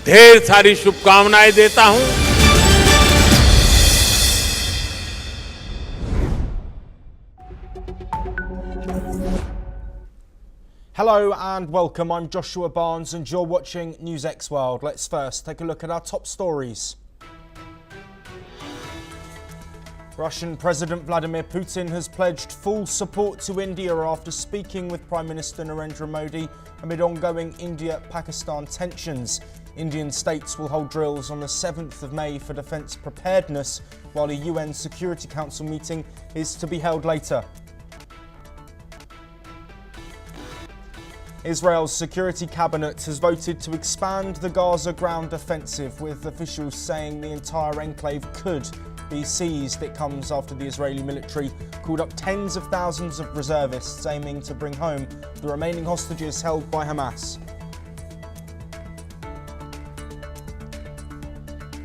ढेर सारी शुभकामनाएं देता हूं। Hello and welcome, I'm Joshua Barnes and you're watching NewsX World. Let's first take a look at our top stories. Russian President Vladimir Putin has pledged full support to India after speaking with Prime Minister Narendra Modi amid ongoing India-Pakistan tensions. Indian states will hold drills on the 7th of May for defence preparedness, while a UN Security Council meeting is to be held later. Israel's Security Cabinet has voted to expand the Gaza ground offensive, with officials saying the entire enclave could be seized. It comes after the Israeli military called up tens of thousands of reservists aiming to bring home the remaining hostages held by Hamas.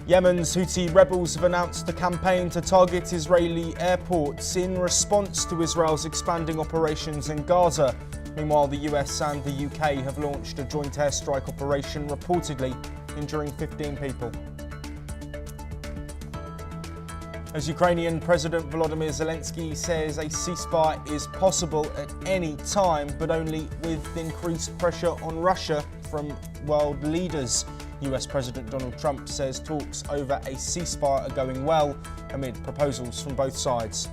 Yemen's Houthi rebels have announced a campaign to target Israeli airports in response to Israel's expanding operations in Gaza. Meanwhile, the US and the UK have launched a joint airstrike operation, reportedly injuring 15 people. As Ukrainian President Volodymyr Zelensky says a ceasefire is possible at any time, but only with increased pressure on Russia from world leaders. US President Donald Trump says talks over a ceasefire are going well amid proposals from both sides.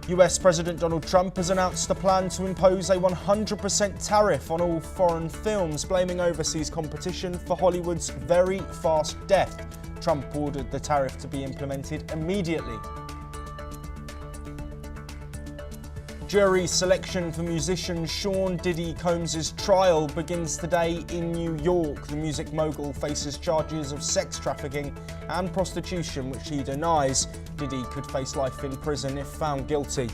US President Donald Trump has announced a plan to impose a 100% tariff on all foreign films, blaming overseas competition for Hollywood's very fast death. Trump ordered the tariff to be implemented immediately. Jury selection for musician Sean Diddy Combs' trial begins today in New York. The music mogul faces charges of sex trafficking and prostitution, which he denies. Diddy could face life in prison if found guilty.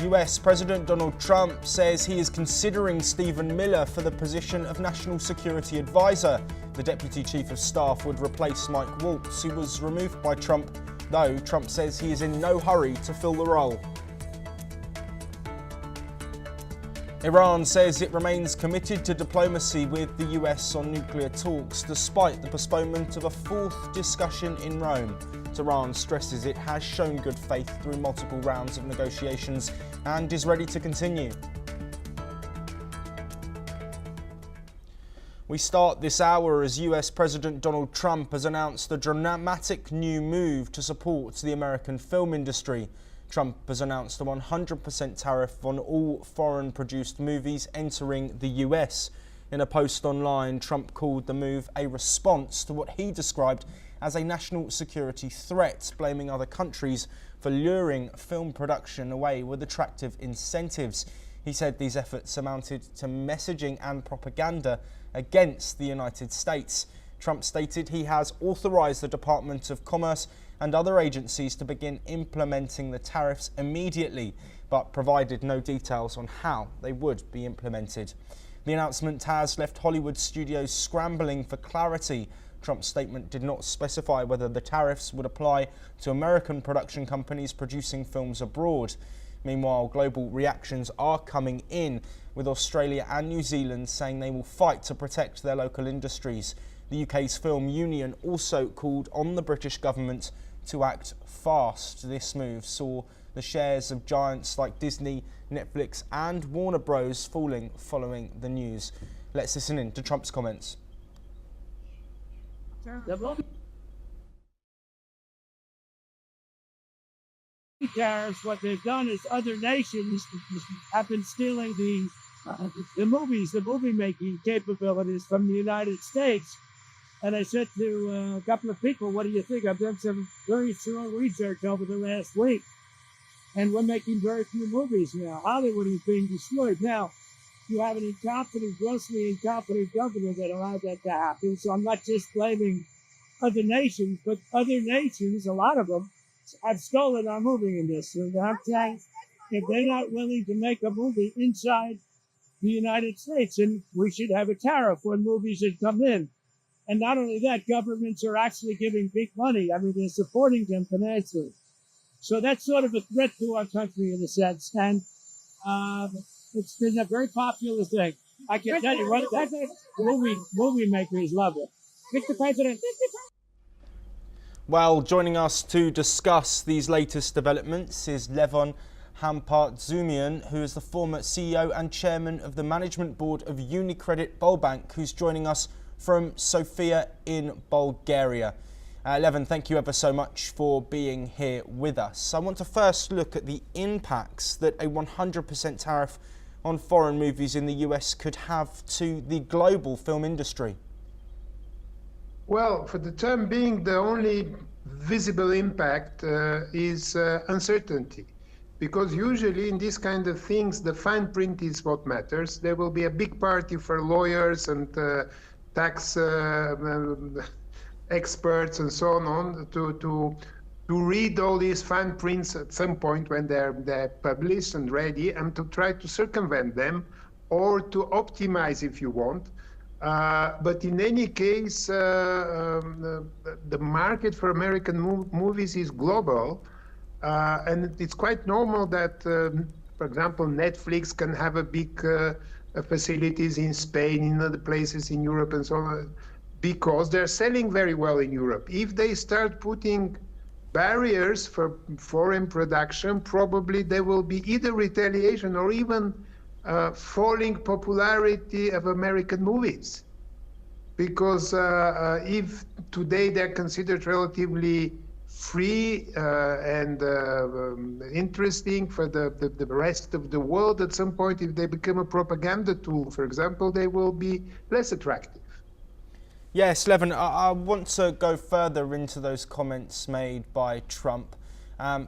US President Donald Trump says he is considering Stephen Miller for the position of National Security Advisor. The Deputy Chief of Staff would replace Mike Waltz, who was removed by Trump, though Trump says he is in no hurry to fill the role. Iran says it remains committed to diplomacy with the US on nuclear talks, despite the postponement of a fourth discussion in Rome. Tehran stresses it has shown good faith through multiple rounds of negotiations and is ready to continue. We start this hour as US President Donald Trump has announced a dramatic new move to support the American film industry. Trump has announced a 100% tariff on all foreign-produced movies entering the US. In a post online, Trump called the move a response to what he described as a national security threat, blaming other countries for luring film production away with attractive incentives. He said these efforts amounted to messaging and propaganda against the United States. Trump stated he has authorized the Department of Commerce and other agencies to begin implementing the tariffs immediately, but provided no details on how they would be implemented. The announcement has left Hollywood studios scrambling for clarity. Trump's statement did not specify whether the tariffs would apply to American production companies producing films abroad. Meanwhile, global reactions are coming in, with Australia and New Zealand saying they will fight to protect their local industries. The UK's film union also called on the British government to act fast. This move saw the shares of giants like Disney, Netflix and Warner Bros. Falling following the news. Let's listen in to Trump's comments. Tariffs, what they've done is other nations have been stealing the movies, the movie-making capabilities from the United States. And I said to a couple of people, what do you think? I've done some very thorough research over the last week, and we're making very few movies now. Hollywood is being destroyed. Now, you have an incompetent, grossly incompetent government that allowed that to happen. So I'm not just blaming other nations, but other nations, a lot of them, have stolen our movie industry. And I'm saying, if they're not willing to make a movie inside the United States, then we should have a tariff when movies should come in. And not only that, governments are actually giving big money. I mean, they're supporting them financially. So that's sort of a threat to our country in a sense. And It's been a very popular thing. I can tell you what, movie makers love it. Mr. President. Well, joining us to discuss these latest developments is Levon Hampartzumian, who is the former CEO and chairman of the management board of UniCredit Bank, who's joining us from Sofia in Bulgaria. Levon, thank you ever so much for being here with us. I want to first look at the impacts that a 100% tariff on foreign movies in the US could have to the global film industry. Well, for the time being, the only visible impact is uncertainty. Because usually in these kind of things, the fine print is what matters. There will be a big party for lawyers and tax experts and so on to read all these fine prints at some point when they're published and ready, and to try to circumvent them or to optimize if you want. But in any case, the market for American movies is global, and it's quite normal that, for example, Netflix can have a big facilities in Spain, in other places in Europe and so on, because they're selling very well in Europe. If they start putting barriers for foreign production, probably there will be either retaliation or even falling popularity of American movies. Because if today they're considered relatively free and interesting for the rest of the world, at some point, if they become a propaganda tool, for example, they will be less attractive. Yes, Levon, I want to go further into those comments made by Trump.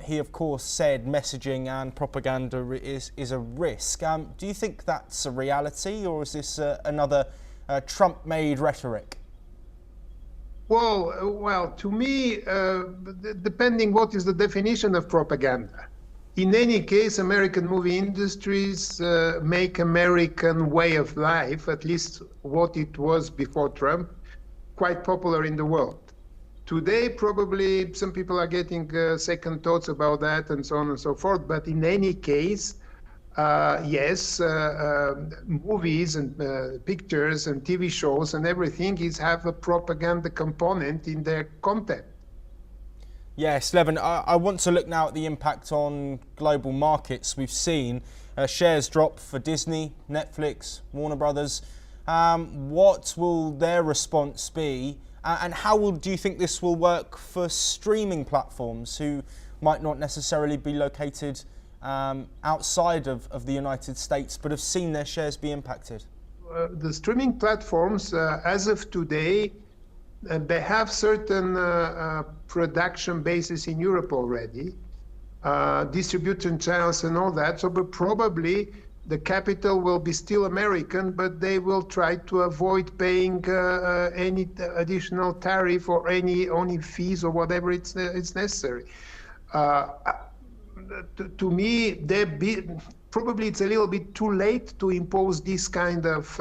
He, of course, said messaging and propaganda is a risk. Do you think that's a reality, or is this another Trump-made rhetoric? Well, to me, depending what is the definition of propaganda. In any case, American movie industries make American way of life, at least what it was before Trump, quite popular in the world. Today, probably some people are getting second thoughts about that and so on and so forth. But in any case, yes, movies and pictures and TV shows and everything have a propaganda component in their content. Yes, Levon, I want to look now at the impact on global markets. We've seen shares drop for Disney, Netflix, Warner Brothers. What will their response be? And how do you think this will work for streaming platforms who might not necessarily be located outside of the United States, but have seen their shares be impacted? The streaming platforms, as of today, they have certain production bases in Europe already, distribution channels and all that. So but probably the capital will be still American, but they will try to avoid paying any additional tariff or any fees or whatever it's necessary. To me, probably it's a little bit too late to impose this kind of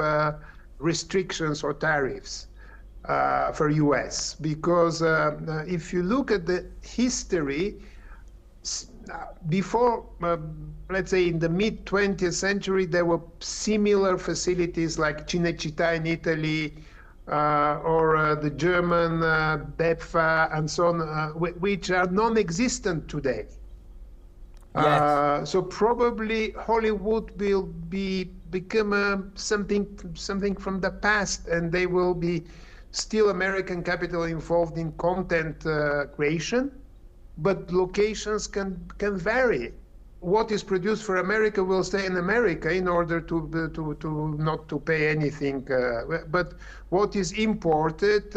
restrictions or tariffs for US, because if you look at the history, before, let's say in the mid-20th century, there were similar facilities like Cinecittà in Italy or the German BEPFA and so on, which are non-existent today. Yes. So probably Hollywood will become something from the past, and they will be still American capital involved in content creation, but locations can vary. What is produced for America will stay in America in order to not to pay anything. But what is imported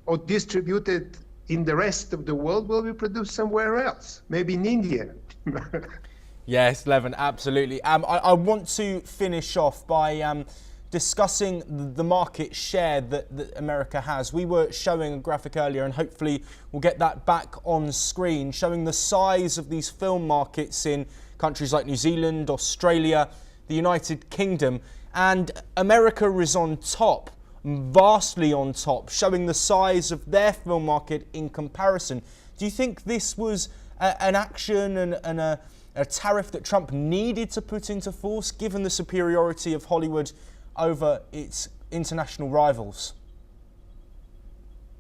or distributed in the rest of the world will be produced somewhere else, maybe in India. Yes, Levon, absolutely. I want to finish off by discussing the market share that America has. We were showing a graphic earlier, and hopefully we'll get that back on screen, showing the size of these film markets in countries like New Zealand, Australia, the United Kingdom, and America is on top, vastly on top, showing the size of their film market in comparison. Do you think this was an action and a tariff that Trump needed to put into force given the superiority of Hollywood over its international rivals?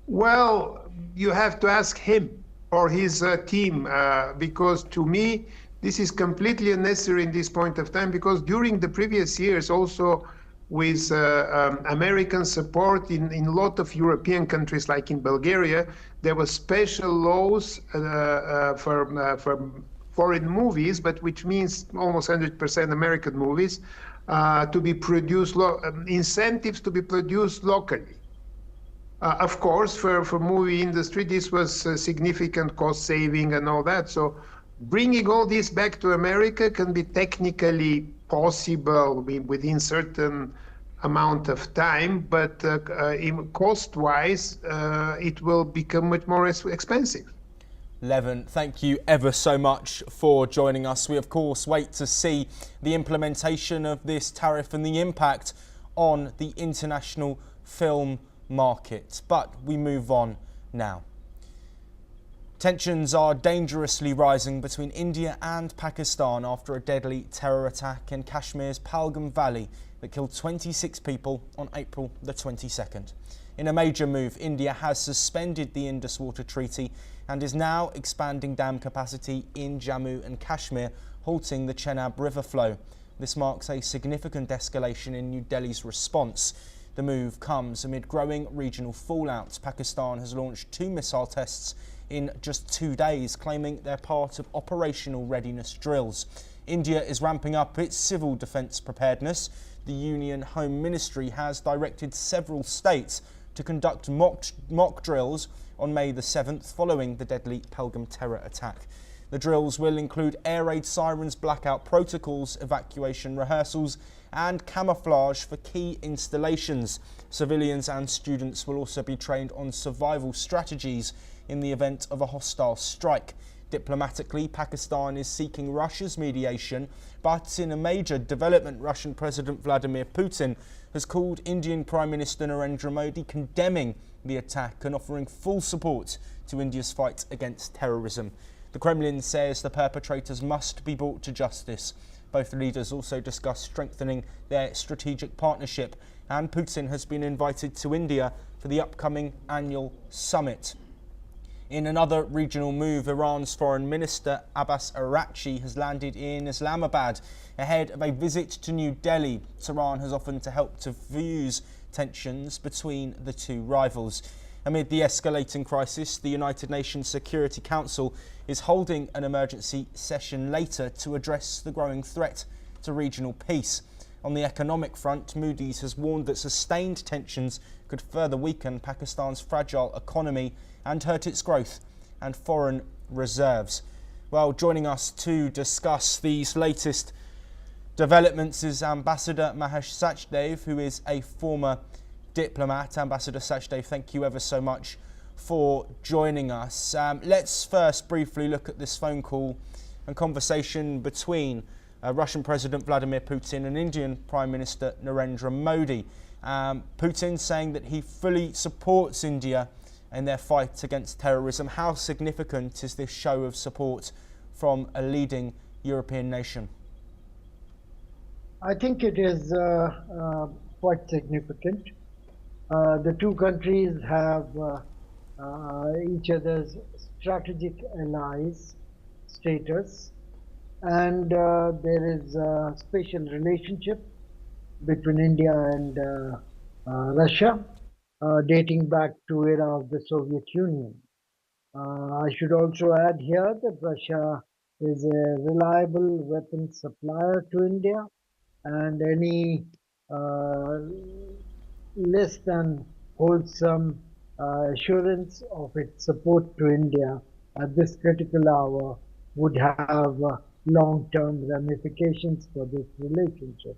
Well, you have to ask him or his team, because to me, this is completely unnecessary in this point of time, because during the previous years, also with American support in a lot of European countries, like in Bulgaria, there were special laws for foreign movies, but which means almost 100% American movies, to be produced, incentives to be produced locally. Of course, for movie industry, this was a significant cost saving and all that. So bringing all this back to America can be technically possible within certain amount of time, but cost-wise, it will become much more expensive. Levin, thank you ever so much for joining us. We, of course, wait to see the implementation of this tariff and the impact on the international film market. But we move on now. Tensions are dangerously rising between India and Pakistan after a deadly terror attack in Kashmir's Pahalgam Valley that killed 26 people on April the 22nd. In a major move, India has suspended the Indus Water Treaty and is now expanding dam capacity in Jammu and Kashmir, halting the Chenab river flow. This marks a significant escalation in New Delhi's response. The move comes amid growing regional fallout. Pakistan has launched 2 missile tests in just 2 days, claiming they're part of operational readiness drills. India is ramping up its civil defence preparedness. The Union Home Ministry has directed several states to conduct mock drills on May the 7th following the deadly Pahalgam terror attack. The drills will include air raid sirens, blackout protocols, evacuation rehearsals and camouflage for key installations. Civilians and students will also be trained on survival strategies in the event of a hostile strike. Diplomatically, Pakistan is seeking Russia's mediation, but in a major development, Russian President Vladimir Putin has called Indian Prime Minister Narendra Modi, condemning the attack and offering full support to India's fight against terrorism. The Kremlin says the perpetrators must be brought to justice. Both leaders also discussed strengthening their strategic partnership, and Putin has been invited to India for the upcoming annual summit. In another regional move, Iran's Foreign Minister Abbas Araghchi has landed in Islamabad ahead of a visit to New Delhi. Tehran has offered to help to diffuse tensions between the two rivals. Amid the escalating crisis, the United Nations Security Council is holding an emergency session later to address the growing threat to regional peace. On the economic front, Moody's has warned that sustained tensions could further weaken Pakistan's fragile economy and hurt its growth and foreign reserves. Well, joining us to discuss these latest developments is Ambassador Mahesh Sachdev, who is a former diplomat. Ambassador Sachdev, thank you ever so much for joining us. Let's first briefly look at this phone call and conversation between Russian President Vladimir Putin and Indian Prime Minister Narendra Modi. Putin saying that he fully supports India in their fight against terrorism. How significant is this show of support from a leading European nation? I think it is quite significant. The two countries have each other's strategic allies status, and there is a special relationship between India and Russia dating back to era of the Soviet Union. I should also add here that Russia is a reliable weapons supplier to India, and any less than wholesome assurance of its support to India at this critical hour would have long-term ramifications for this relationship.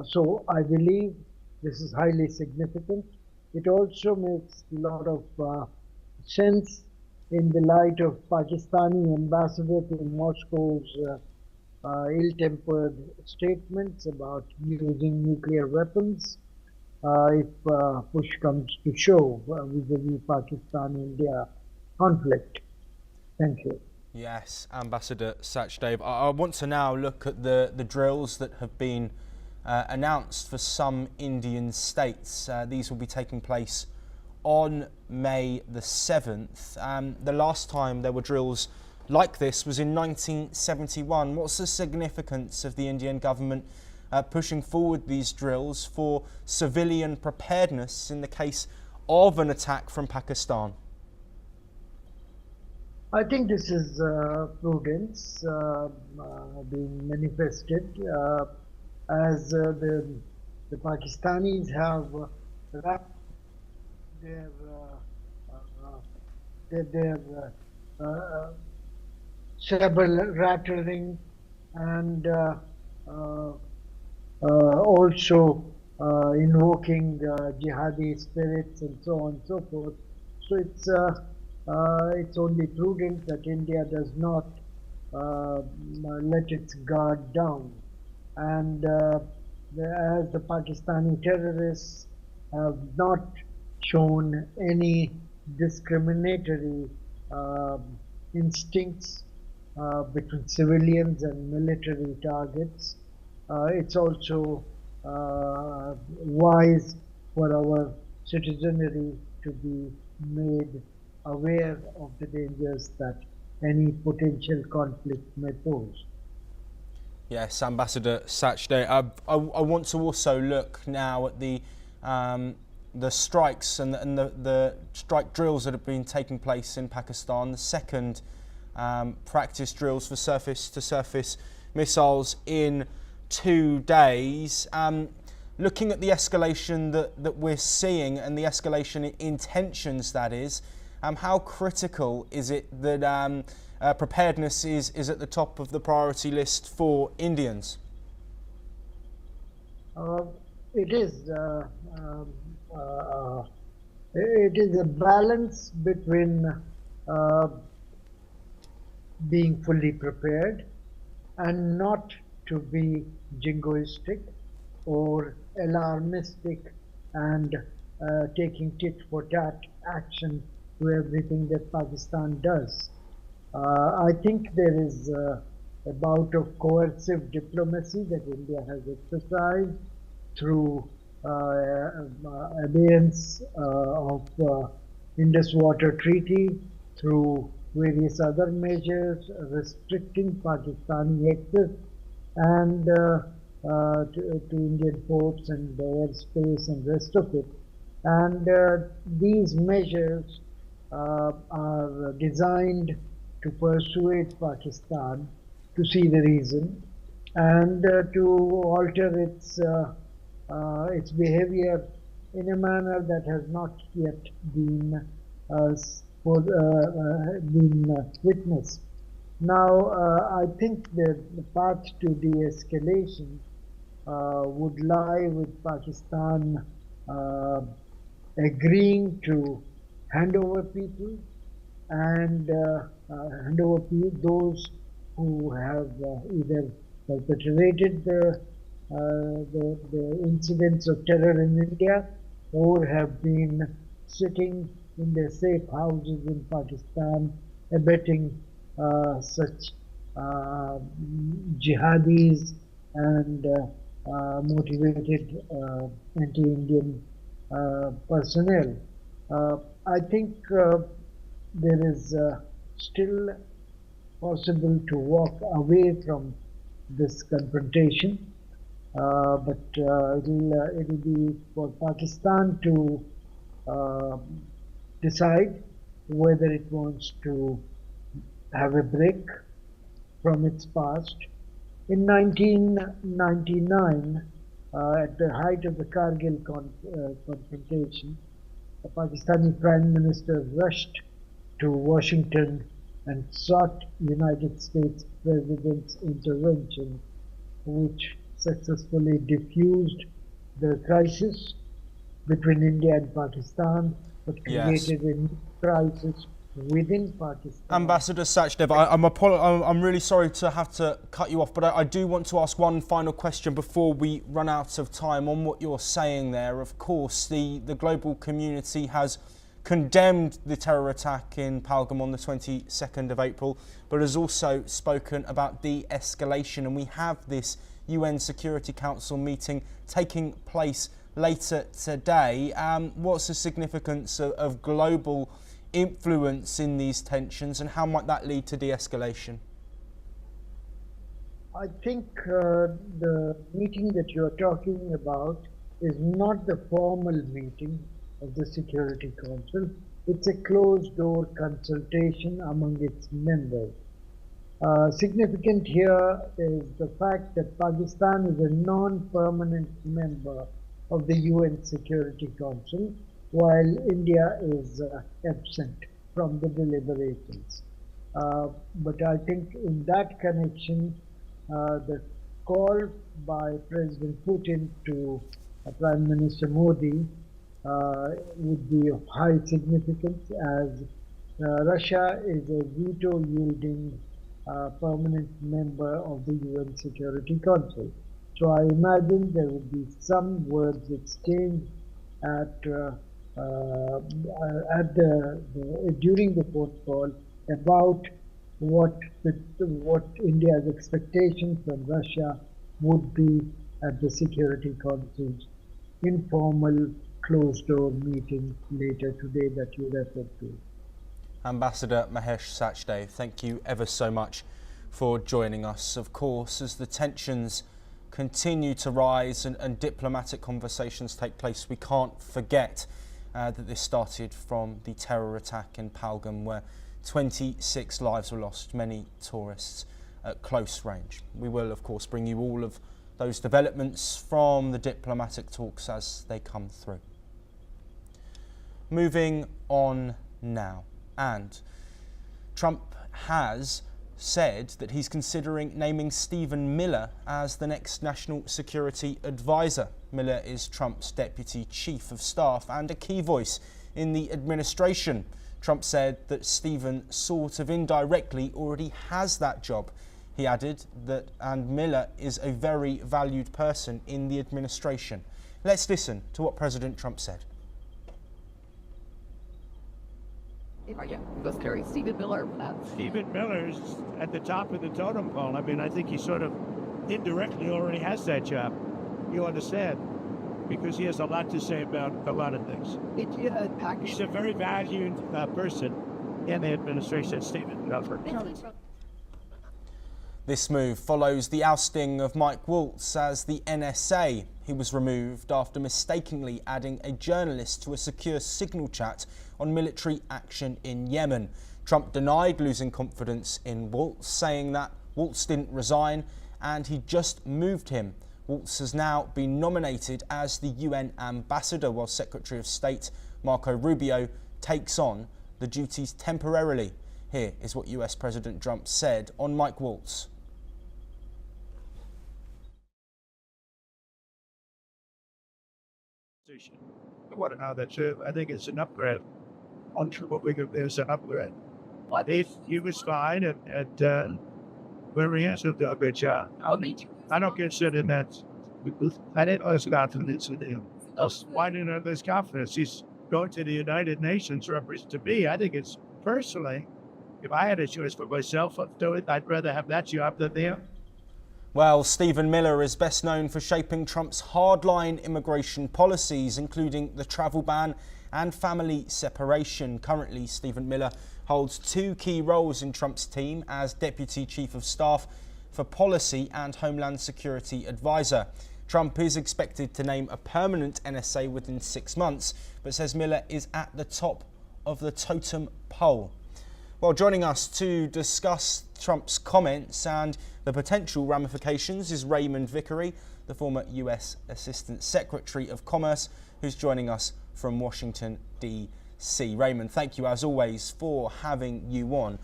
So I believe this is highly significant. It also makes a lot of sense in the light of Pakistani ambassador to Moscow's ill-tempered statements about using nuclear weapons if push comes to shove vis-a-vis Pakistan-India conflict. Thank you. Yes, Ambassador Sachdev. I want to now look at the drills that have been announced for some Indian states. These will be taking place on May the 7th. The last time there were drills like this was in 1971. What's the significance of the Indian government pushing forward these drills for civilian preparedness in the case of an attack from Pakistan? I think this is prudence being manifested as the Pakistanis have wrapped their saber rattling and also invoking jihadi spirits and so on and so forth. So it's only prudent that India does not let its guard down. And as the Pakistani terrorists have not shown any discriminatory instincts between civilians and military targets, it's also wise for our citizenry to be made aware of the dangers that any potential conflict may pose. Yes, Ambassador Sachdev. I want to also look now at the strikes and the strike drills that have been taking place in Pakistan. The second practice drills for surface-to-surface missiles in 2 days. Looking at the escalation that we're seeing and the escalation in tensions, that is, how critical is it that preparedness is at the top of the priority list for Indians? It is. It is a balance between being fully prepared and not to be jingoistic or alarmistic and taking tit-for-tat action to everything that Pakistan does. I think there is a bout of coercive diplomacy that India has exercised through abeyance of Indus Water Treaty, through various other measures restricting Pakistani access and to Indian ports and airspace and rest of it. And these measures are designed to persuade Pakistan to see the reason and to alter its behavior in a manner that has not yet been witnessed. Now, I think that the path to de-escalation would lie with Pakistan agreeing to hand over people and hand over those who have either perpetrated the incidents of terror in India or have been sitting in their safe houses in Pakistan abetting such jihadis and motivated anti-Indian personnel. I think there is still possible to walk away from this confrontation, but it'll be for Pakistan to decide whether it wants to have a break from its past. In 1999, at the height of the Kargil confrontation, the Pakistani Prime Minister rushed to Washington and sought United States President's intervention, which successfully diffused the crisis between India and Pakistan, but created a new crisis within Pakistan. Ambassador Sachdev, I'm really sorry to have to cut you off, but I do want to ask one final question before we run out of time on what you're saying there. Of course, the global community has condemned the terror attack in Pahalgam on the 22nd of April, but has also spoken about de-escalation. And we have this UN Security Council meeting taking place later today. What's the significance of global influence in these tensions, and how might that lead to de-escalation? I think the meeting that you're talking about is not the formal meeting of the Security Council. It's a closed-door consultation among its members. Significant here is the fact that Pakistan is a non-permanent member of the UN Security Council, while India is absent from the deliberations. But I think in that connection, the call by President Putin to Prime Minister Modi would be of high significance, as Russia is a veto-yielding permanent member of the UN Security Council. So I imagine there would be some words exchanged during the phone call about what India's expectations from Russia would be at the Security Council's informal closed-door meeting later today that you referred to. Ambassador Mahesh Sachdev, thank you ever so much for joining us. Of course, as the tensions continue to rise and diplomatic conversations take place, we can't forget that this started from the terror attack in Pahalgam, where 26 lives were lost, many tourists at close range. We will, of course, bring you all of those developments from the diplomatic talks as they come through. Moving on now, and Trump has said that he's considering naming Stephen Miller as the next National Security Advisor. Miller is Trump's Deputy Chief of Staff and a key voice in the administration. Trump said that Stephen sort of indirectly already has that job. He added that, and Miller is a very valued person in the administration. Let's listen to what President Trump said. Stephen Miller's at the top of the totem pole. I mean, I think he sort of indirectly already has that job. You understand? Because he has a lot to say about a lot of things. He's a very valued person in the administration, Stephen Miller. This move follows the ousting of Mike Waltz as the NSA. He was removed after mistakenly adding a journalist to a secure signal chat on military action in Yemen. Trump denied losing confidence in Waltz, saying that Waltz didn't resign and he just moved him. Waltz has now been nominated as the UN ambassador, while Secretary of State Marco Rubio takes on the duties temporarily. Here is what US President Trump said on Mike Waltz. What now? I think it's an upgrade. On what we could, there's an upgrade. He was fine, and very answered a good job. I don't consider that. I didn't lose confidence in him. Why didn't I lose confidence? He's going to the United Nations to me. I think it's personally, if I had a choice for myself, I'd rather have that job than him. Well, Stephen Miller is best known for shaping Trump's hardline immigration policies, including the travel ban and family separation. Currently, Stephen Miller holds two key roles in Trump's team as Deputy Chief of Staff for Policy and Homeland Security Advisor. Trump is expected to name a permanent NSA within 6 months, but says Miller is at the top of the totem pole. Well, joining us to discuss Trump's comments and the potential ramifications is Raymond Vickery, the former US Assistant Secretary of Commerce, who's joining us from Washington, D.C. Raymond, thank you as always for having you on.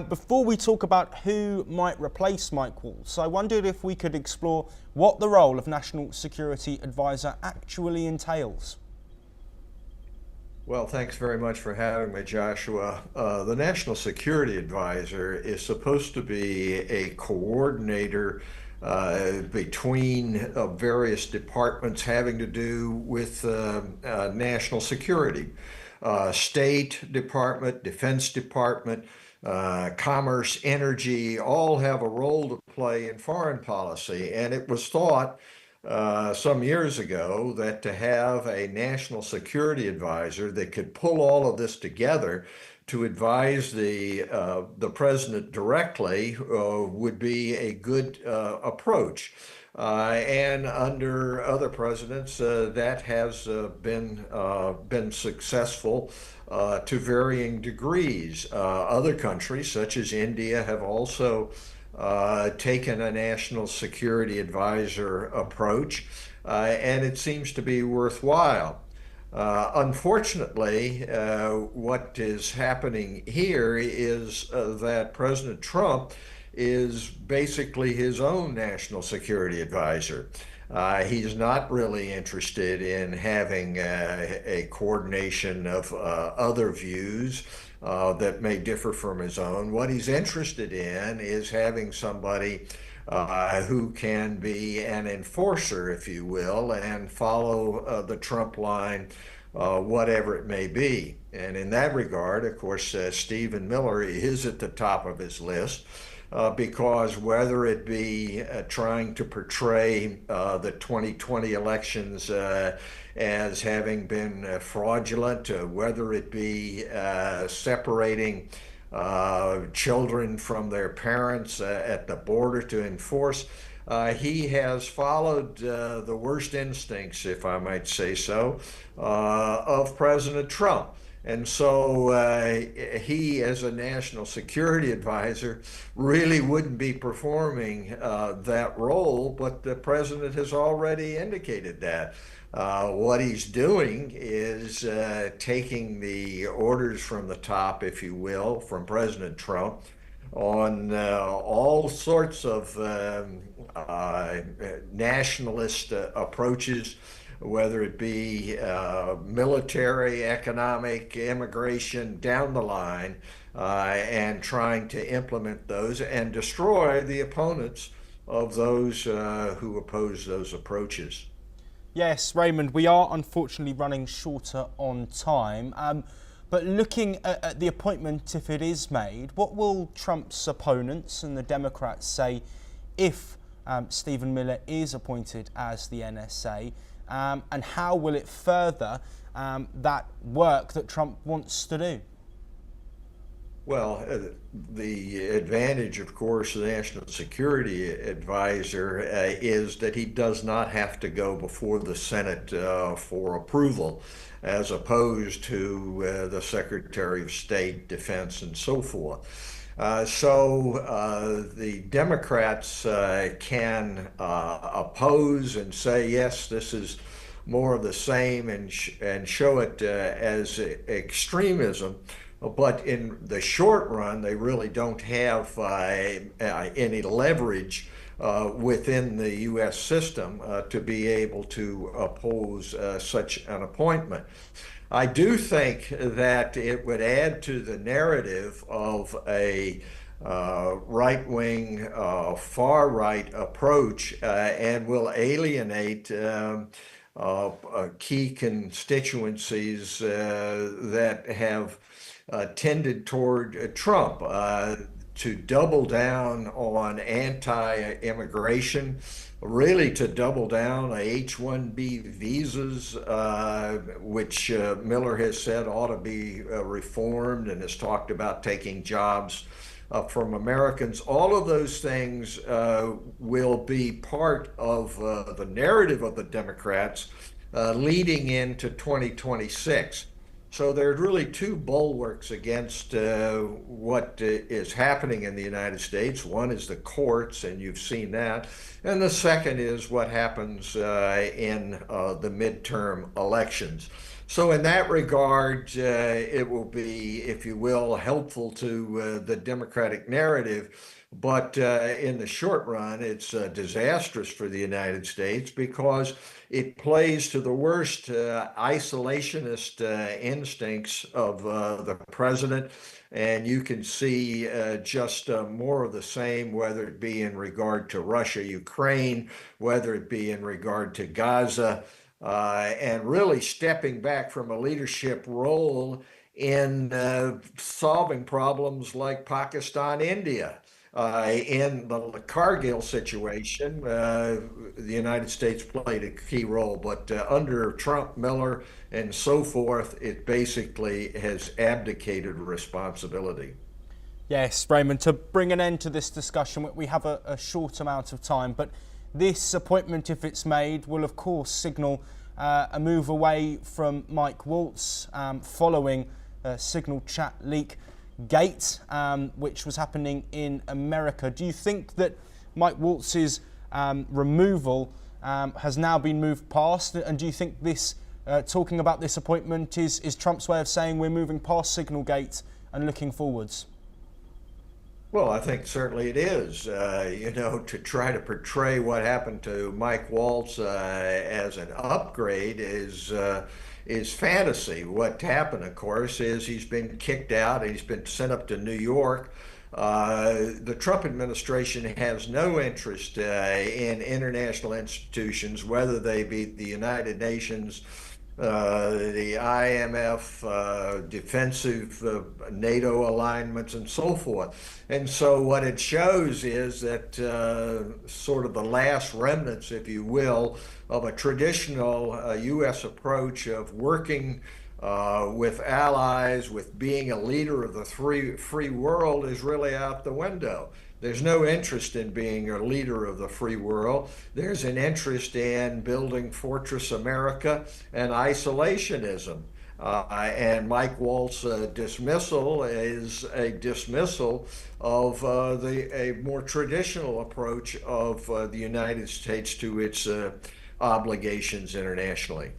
Before we talk about who might replace Mike Waltz, I wondered if we could explore what the role of National Security Advisor actually entails. Well, thanks very much for having me, Joshua. The National Security Advisor is supposed to be a coordinator between various departments having to do with national security. State Department, Defense Department, commerce, energy, all have a role to play in foreign policy. And it was thought some years ago that to have a national security advisor that could pull all of this together to advise the president directly would be a good approach. And under other presidents, that has been successful to varying degrees. Other countries, such as India, have also taken a national security advisor approach, and it seems to be worthwhile. Unfortunately, what is happening here is that President Trump is basically his own national security advisor. He's not really interested in having a coordination of other views that may differ from his own. What he's interested in is having somebody who can be an enforcer, if you will, and follow the Trump line, whatever it may be. And in that regard, of course, Stephen Miller is at the top of his list. Because whether it be trying to portray the 2020 elections as having been fraudulent, whether it be separating children from their parents at the border to enforce, he has followed the worst instincts, if I might say so, of President Trump. And so he, as a national security advisor, really wouldn't be performing that role, but the president has already indicated that. What he's doing is taking the orders from the top, if you will, from President Trump on all sorts of nationalist approaches, whether it be military, economic, immigration, down the line, and trying to implement those and destroy the opponents of those who oppose those approaches. Yes, Raymond, we are unfortunately running shorter on time. But looking at the appointment, if it is made, what will Trump's opponents and the Democrats say if Stephen Miller is appointed as the NSA? And how will it further that work that Trump wants to do? Well, the advantage, of course, of the National Security Advisor is that he does not have to go before the Senate for approval, as opposed to the Secretary of State, Defense, and so forth. So the Democrats can oppose and say, yes, this is more of the same, and show it as extremism. But in the short run, they really don't have any leverage within the U.S. system to be able to oppose such an appointment. I do think that it would add to the narrative of a right-wing, far-right approach and will alienate key constituencies that have tended toward Trump. To double down on anti-immigration, really to double down on H-1B visas, which Miller has said ought to be reformed, and has talked about taking jobs from Americans. All of those things will be part of the narrative of the Democrats leading into 2026. So there's really two bulwarks against what is happening in the United States. One is the courts, and you've seen that. And the second is what happens in the midterm elections. So in that regard, it will be, if you will, helpful to the Democratic narrative. But in the short run, it's disastrous for the United States because it plays to the worst isolationist instincts of the president. And you can see just more of the same, whether it be in regard to Russia, Ukraine, whether it be in regard to Gaza. and really stepping back from a leadership role in solving problems like Pakistan, India. In the Kargil situation, the United States played a key role, but under Trump, Miller, and so forth, it basically has abdicated responsibility. Yes, Raymond, to bring an end to this discussion, we have a short amount of time, but this appointment, if it's made, will of course signal a move away from Mike Waltz following Signal Chat leak gate, which was happening in America. Do you think that Mike Waltz's removal has now been moved past? And do you think this, talking about this appointment, is Trump's way of saying we're moving past Signal Gate and looking forwards? Well, I think certainly it is. To try to portray what happened to Mike Waltz as an upgrade is fantasy. What happened, of course, is he's been kicked out. He's been sent up to New York. The Trump administration has no interest in international institutions, whether they be the United Nations, the IMF, defensive NATO alignments, and so forth. And so what it shows is that sort of the last remnants, if you will, of a traditional U.S. approach of working with allies, with being a leader of the free world is really out the window. There's no interest in being a leader of the free world. There's an interest in building Fortress America and isolationism. And Mike Waltz's dismissal is a dismissal of a more traditional approach of the United States to its obligations internationally.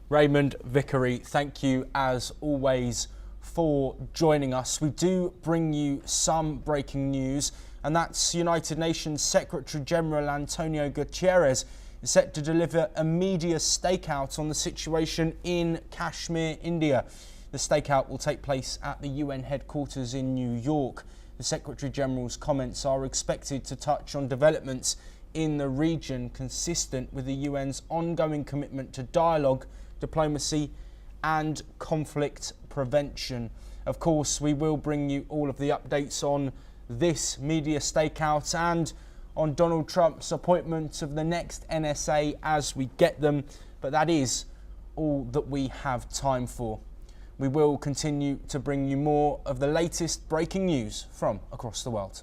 Raymond Vickery, thank you as always for joining us. We do bring you some breaking news, and that's United Nations Secretary-General António Guterres is set to deliver a media stakeout on the situation in Kashmir, India. The stakeout will take place at the UN headquarters in New York. The Secretary-General's comments are expected to touch on developments in the region consistent with the UN's ongoing commitment to dialogue, diplomacy and conflict prevention. Of course, we will bring you all of the updates on this media stakeout and on Donald Trump's appointment of the next NSA as we get them, but that is all that we have time for. We will continue to bring you more of the latest breaking news from across the world.